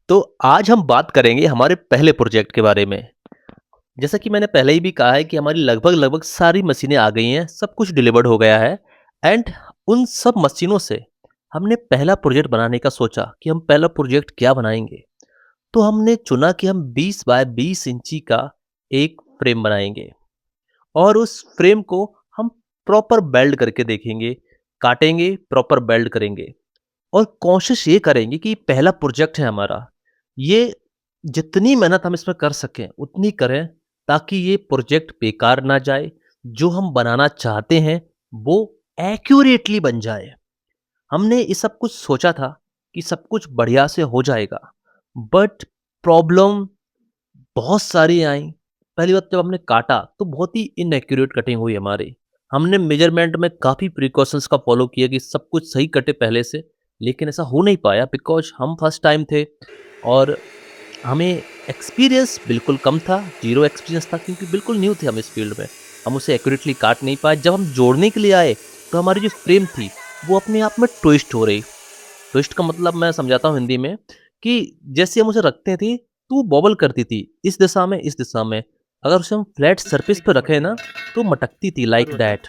तो आज हम बात करेंगे हमारे पहले प्रोजेक्ट के बारे में। जैसा कि मैंने पहले ही भी कहा है कि हमारी लगभग-लगभग सारी मशीनें आ गई हैं, सब कुछ डिलीवर्ड हो गया है एंड उन सब मशीनों से हमने पहला प्रोजेक्ट बनाने का सोचा कि हम पहला प्रोजेक्ट क्या बनाएँगे। तो हमने चुना कि हम 20 बाय 20 इंची का एक फ्रेम बनाएँगे और उस फ्रेम को हम प्रॉपर वेल्ड करके देखेंगे, काटेंगे, प्रॉपर वेल्ड करेंगे। और कोशिश ये करेंगे कि पहला प्रोजेक्ट है हमारा, ये जितनी मेहनत हम इसमें कर सकें, उतनी करें ताकि ये प्रोजेक्ट बेकार ना जाए। जो हम बनाना चाहते हैं, वो एक्यूरेटली बन जाए। हमने ये सब कुछ सोचा था कि सब कुछ बढ़िया से हो जाएगा, बट प्रॉब्लम बहुत सारी आई। पहली बात जब हमने काटा तो बहुत ही इनएक्यूरेट कटिंग हुई हमारी। हमने मेजरमेंट में काफ़ी प्रिकॉशंस का फॉलो किया कि सब कुछ सही कटे पहले से, लेकिन ऐसा हो नहीं पाया बिकॉज़ हम फर्स्ट टाइम थे और हमें एक्सपीरियंस बिल्कुल कम था, ज़ीरो एक्सपीरियंस था क्योंकि बिल्कुल न्यू थे हम इस फील्ड में। हम उसे एक्यूरेटली काट नहीं पाए। जब हम जोड़ने के लिए आए, तो हमारी जो फ्रेम थी, वो अपने आप में ट्विस्ट हो रही। ट्विस्ट का मतलब मैं समझाता हूँ हिंदी में कि जैसे हम उसे रखते थे तो वो बॉबल करती थी इस दिशा में इस दिशा में। अगर उसे हम फ्लैट सरफेस पे रखें ना तो मटकती थी लाइक दैट।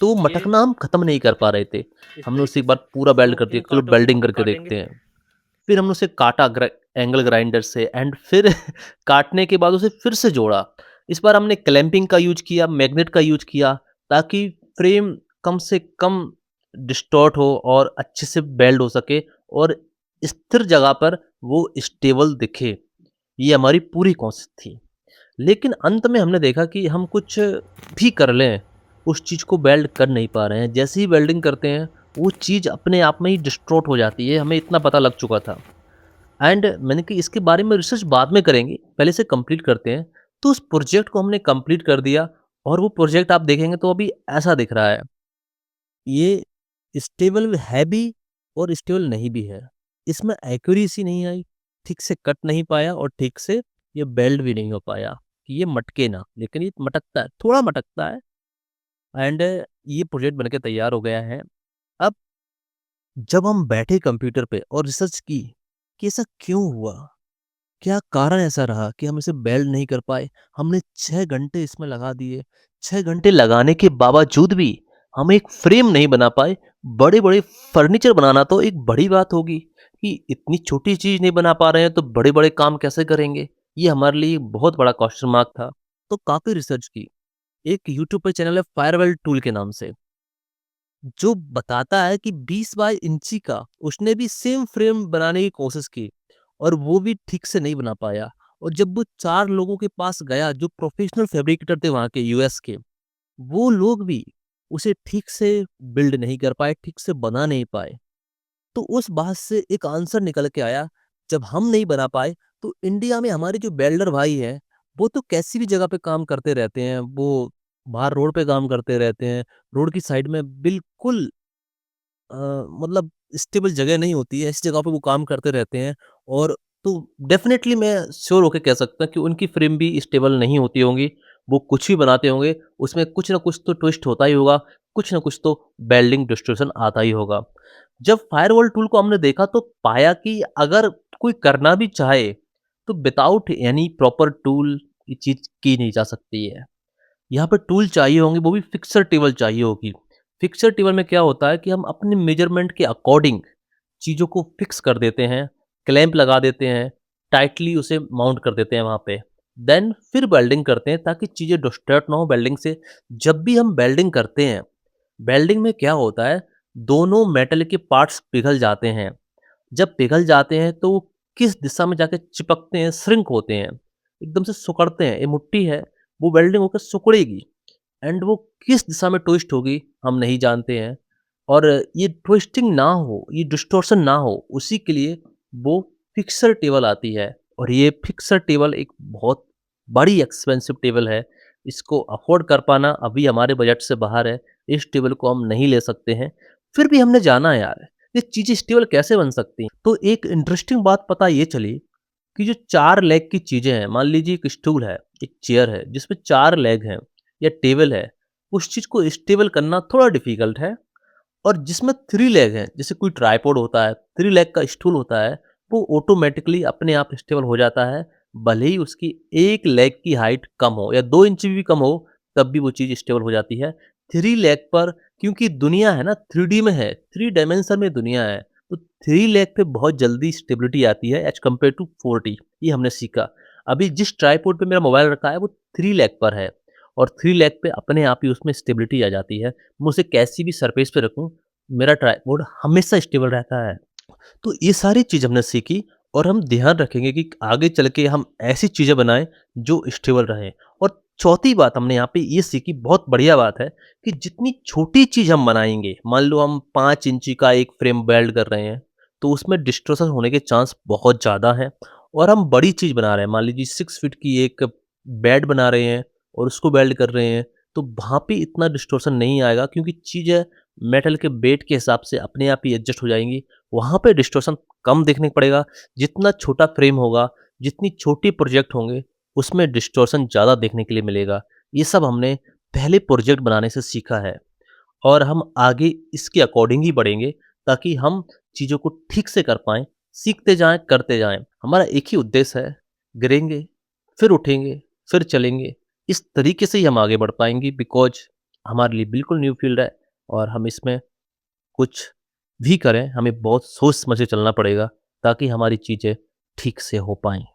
तो वो मटकना हम खत्म नहीं कर पा रहे थे। हमने उसे एक बार पूरा बेल्ड कर दिया, चलो बेल्डिंग करके देखते हैं। फिर हमने उसे काटा एंगल ग्राइंडर से एंड फिर काटने के बाद उसे फिर से जोड़ा। इस बार हमने क्लैंपिंग का यूज किया, मैग्नेट का यूज किया ताकि फ्रेम कम से कम डिस्टॉर्ट हो और अच्छे से बेल्ड हो सके और स्थिर जगह पर वो स्टेबल दिखे। ये हमारी पूरी कोशिश थी। लेकिन अंत में हमने देखा कि हम कुछ भी कर लें, उस चीज़ को वेल्ड कर नहीं पा रहे हैं। जैसे ही वेल्डिंग करते हैं, वो चीज़ अपने आप में ही डिस्ट्रॉट हो जाती है, हमें इतना पता लग चुका था। एंड मैंने कि इसके बारे में रिसर्च बाद में करेंगे, पहले इसे कंप्लीट करते हैं। तो उस प्रोजेक्ट को हमने कंप्लीट कर दिया और वो प्रोजेक्ट आप देखेंगे तो अभी ऐसा दिख रहा है। ये स्टेबल है भी और स्टेबल नहीं भी है। इसमें एक्यूरेसी नहीं आई, ठीक से कट नहीं पाया और ठीक से ये बेल्ड भी नहीं हो पाया कि ये मटके ना, लेकिन ये मटकता है, थोड़ा मटकता है एंड ये प्रोजेक्ट बन के तैयार हो गया है। अब जब हम बैठे कंप्यूटर पे और रिसर्च की कि ऐसा क्यों हुआ? क्या कारण ऐसा रहा कि हम इसे बेल्ड नहीं कर पाए? हमने 6 घंटे इसमें लगा दिए। 6 घंटे लगाने के बावजूद भी हम एक फ्रेम नहीं बना पाए। बड़े-बड़े फर्नीचर बनाना तो एक बड़ी बात होगी कि इतनी छोटी चीज़ नहीं बना पा रहे हैं तो बड़े-बड़े काम कैसे करेंगे? ये हमारे लिए बहुत बड़ा क्वेश्चन मार्क था। तो काफ़ी रिसर्च की। एक यूट्यूब पे चैनल है फायरवेल टूल के नाम से। जो बताता है कि 20 बाय इंची का उसने भी सेम फ्रेम बनाने की कोशिश की और वो भी ठीक से नहीं बना पाया। और जब वो 4 लोगों के पास गया जो प्रोफेशनल फैब्रिकेटर थे वहाँ के यूएस के, वो लोग भी उसे ठीक से बिल्ड नहीं कर पाए, ठीक से बना नहीं पाए। तो उस बात से एक आंसर निकल के आया, जब हम नहीं बना पाए, तो इंडिया में हमारे जो वेल्डर भाई हैं, वो तो कैसी भी जगह पे काम करते रहते हैं। वो बाहर रोड पे काम करते रहते हैं। रोड की साइड में बिल्कुल अ, मतलब स्टेबल जगह नहीं होती है, ऐसी जगह पे वो काम करते रहते हैं और तो डेफ़िनेटली मैं श्योर होके कह सकता हूँ कि उनकी फ्रेम भी स्टेबल नहीं होती होंगी। वो कुछ भी बनाते होंगे, उसमें कुछ ना कुछ तो ट्विस्ट होता ही होगा, कुछ ना कुछ तो बेल्डिंग डिस्टॉर्शन आता ही होगा। जब फायरवॉल टूल को हमने देखा तो पाया कि अगर कोई करना भी चाहे, तो विदाउट एनी प्रॉपर टूल ये चीज़ की नहीं जा सकती है। यहाँ पे टूल चाहिए होंगे, वो भी फिक्सर टेबल चाहिए होगी। फिक्सर टेबल में क्या होता है कि हम अपने मेजरमेंट के अकॉर्डिंग चीज़ों को फिक्स कर देते हैं, क्लैंप लगा देते हैं, टाइटली उसे माउंट कर देते हैं वहाँ पे। देन फिर वेल्डिंग करते हैं ताकि चीज़ें डिस्टर्ब ना हो वेल्डिंग से। जब भी हम वेल्डिंग करते हैं, वेल्डिंग में क्या होता है, दोनों मेटल के पार्ट्स पिघल जाते हैं। जब पिघल जाते हैं तो वो किस दिशा में जाके चिपकते हैं, श्रिंक होते हैं, एकदम से सिकुड़ते हैं। ये मिट्टी है, वो वेल्डिंग होकर सिकुड़ेगी एंड वो किस दिशा में ट्विस्ट होगी हम नहीं जानते हैं। और ये ट्विस्टिंग ना हो, ये डिस्टॉर्शन ना हो, उसी के लिए वो फिक्सर टेबल आती है और ये फिक्सर टेबल एक बहुत बड़ी एक्सपेंसिव टेबल है। इसको अफ़ोर्ड कर पाना अभी हमारे बजट से बाहर है। इस टेबल को हम नहीं ले सकते हैं। फिर भी हमने जाना यार, ये चीज़ें स्टेबल कैसे बन सकती हैं? तो एक इंटरेस्टिंग बात पता ये चली कि जो 4 लेग की चीज़ें हैं, मान लीजिए एक स्टूल है, एक चेयर है जिसमें 4 लेग हैं या टेबल है, उस चीज़ को स्टेबल करना थोड़ा डिफ़िकल्ट है। और जिसमें 3 लेग हैं, जैसे कोई ट्राइपॉड होता है, 3 लेग का स्टूल होता है, वो ऑटोमेटिकली अपने आप स्टेबल हो जाता है, भले ही उसकी 1 लेग की हाइट कम हो या 2 इंच भी कम हो, तब भी वो चीज़ स्टेबल हो जाती है। 3 लेग पर क्योंकि दुनिया है ना 3D में है, 3 डायमेंशन में दुनिया है, तो 3 लेग पे बहुत जल्दी स्टेबिलिटी आती है एज़ कम्पेयर टू 4D ये हमने सीखा। अभी जिस ट्राइपॉड पे मेरा मोबाइल रखा है वो 3 लेग पर है और 3 लेग पे अपने आप ही उसमें स्टेबिलिटी आ जाती है। मैं उसे कैसी भी सरफेस पे रखूँ, मेरा ट्राइपॉड हमेशा स्टेबल रहता है। तो ये सारी चीज़ हमने सीखी और हम ध्यान रखेंगे कि आगे चल के हम ऐसी चीज़ें बनाएँ जो स्टेबल रहें। और चौथी बात हमने यहाँ पे ये सीखी, बहुत बढ़िया बात है कि जितनी छोटी चीज़ हम बनाएँगे, मान लो हम 5 इंची का एक फ्रेम वेल्ड कर रहे हैं, तो उसमें डिस्टॉर्शन होने के चांस बहुत ज़्यादा हैं। और हम बड़ी चीज़ बना रहे हैं, मान लीजिए 6 फीट की एक बेड बना रहे हैं और उसको वेल्ड कर रहे हैं, तो वहाँ पे इतना डिस्टॉर्शन नहीं आएगा क्योंकि चीज़ें मेटल के वेट के हिसाब से अपने आप ही एडजस्ट हो जाएँगी। वहाँ पे डिस्टॉर्शन कम देखने को पड़ेगा। जितना छोटा फ्रेम होगा, जितनी छोटी प्रोजेक्ट होंगे, उसमें डिस्टॉर्शन ज़्यादा देखने के लिए मिलेगा। ये सब हमने पहले प्रोजेक्ट बनाने से सीखा है और हम आगे इसके अकॉर्डिंग ही बढ़ेंगे ताकि हम चीज़ों को ठीक से कर पाएँ, सीखते जाएँ, करते जाएँ। हमारा एक ही उद्देश्य है, गिरेंगे, फिर उठेंगे, फिर चलेंगे। इस तरीके से ही हम आगे बढ़ पाएँगे बिकॉज़ हमारे लिए बिल्कुल न्यू फ़ील्ड है और हम इसमें कुछ भी करें, हमें बहुत सोच समझ के चलना पड़ेगा ताकि हमारी चीज़ें ठीक से हो पाएँ।